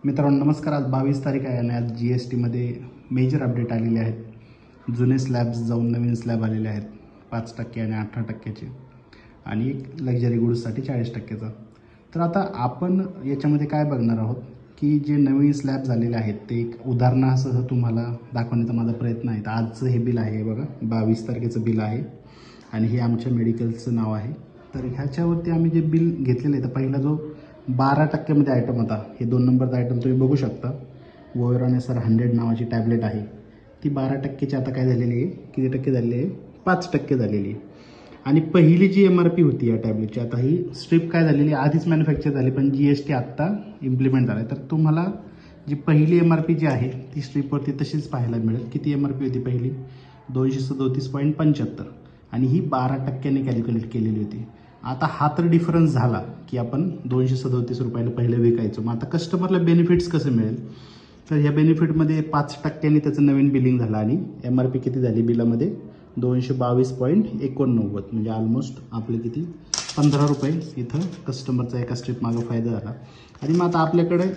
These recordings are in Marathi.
मित्रांनो नमस्कार. आज 22 तारीख आहे आणि आज GSTमध्ये मेजर अपडेट आलेले आहेत. जुने स्लॅब्स जाऊन नवीन स्लॅब आलेले आहेत 5% आणि 18%चे आणि एक लक्झरी गुड्ससाठी 40%चा. तर आता आपण याच्यामध्ये काय बघणार आहोत की जे नवीन स्लॅब झालेले आहेत ते एक उदाहरणासह तुम्हाला दाखवण्याचा माझा प्रयत्न आहे. तर आजचं हे बिल आहे बघा, 22 तारखेचं बिल आहे आणि हे आमच्या मेडिकलचं नाव आहे. तर ह्याच्यावरती आम्ही जे बिल घेतलेलं आहे तर पहिला जो 12% आयटम होता, हे 2 नंबरचा आयटम तुम्ही बघू शकता. वोयरानेसर 100 नावाची टॅबलेट आहे ती 12%ची आता काय झालेली आहे, किती टक्के झालेली आहे, 5% झालेली आहे. आणि पहिली जी MRP होती या टॅबलेटची, आता ही स्ट्रिप काय झालेली आधीच मॅन्युफॅक्चर झाली पण GST आत्ता इम्प्लिमेंट झाला आहे. तर तुम्हाला जी पहिली MRP जी आहे ती स्ट्रिपवरती तशीच पाहायला मिळेल. किती MRP होती पहिली, 237.75 आणि ही 12%ने कॅल्क्युलेट केलेली होती. आता हा तर डिफरन्स झाला की आपण 237 रुपयाला पहिले विकायचो. मग आता कस्टमरला बेनिफिट्स कसं मिळेल, तर ह्या बेनिफिटमध्ये 5%ने त्याचं नवीन बिलिंग झालं आणि MRP किती झाली बिलामध्ये, 222.89, म्हणजे ऑलमोस्ट आपले किती 15 रुपये इथं कस्टमरचा एका स्ट्रीप मागं फायदा झाला. आणि मग आता आपल्याकडे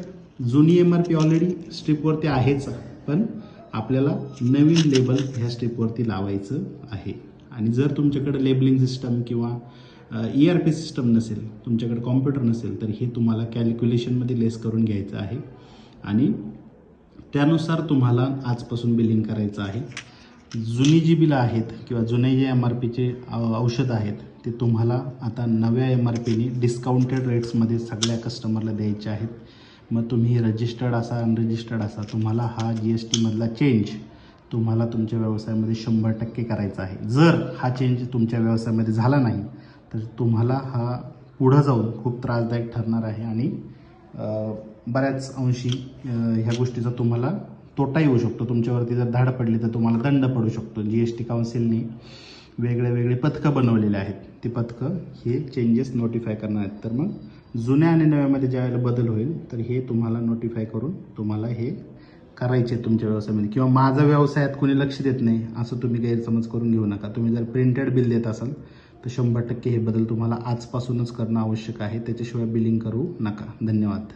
जुनी MRP ऑलरेडी स्ट्रीपवरती आहेच, पण आपल्याला नवीन लेबल ह्या स्ट्रीपवरती लावायचं आहे. आणि जर तुमच्याकडे लेबलिंग सिस्टम किंवा ERP सिस्टम नसेल, तुमच्याकडे कॉम्प्युटर नसेल, तर हे तुम्हाला कॅल्क्युलेशनमध्ये लेस करून घ्यायचं आहे आणि त्यानुसार तुम्हाला आजपासून बिलिंग करायचं आहे. जुनी जी बिलं आहेत किंवा जुने जे MRPचे औषध आहेत ते तुम्हाला आता नव्या MRPने डिस्काउंटेड रेट्समध्ये सगळ्या कस्टमरला द्यायचे आहेत. मग तुम्ही रजिस्टर्ड असा अनरजिस्टर्ड असा, तुम्हाला हा GSTमधला चेंज तुम्हाला तुमच्या व्यवसायामध्ये 100% करायचा आहे. जर हा चेंज तुमच्या व्यवसायामध्ये झाला नाही तर तुम्हाला हा पुढं जाऊन खूप त्रासदायक ठरणार आहे आणि बऱ्याच अंशी ह्या गोष्टीचा तुम्हाला तोटा येऊ शकतो. तुमच्यावरती जर धाड पडली तर तुम्हाला दंड पडू शकतो. GST काउन्सिलने वेगळे पथकं बनवलेले आहेत. ते पथकं हे चेंजेस नोटिफाय करणार आहेत. तर मग जुन्या आणि नव्यामध्ये ज्यावेळेला बदल होईल तर हे तुम्हाला नोटिफाय करून तुम्हाला हे करायचे तुमच्या व्यवसायामध्ये. किंवा माझा व्यवसायात कोणी लक्ष देत नाही असं तुम्ही गैरसमज करून घेऊ नका. तुम्ही जर प्रिंटेड बिल देत असाल तर 100% हे बदल तुम्हाला आजपासूनच करणं आवश्यक आहे. त्याच्याशिवाय बिलिंग करू नका. धन्यवाद.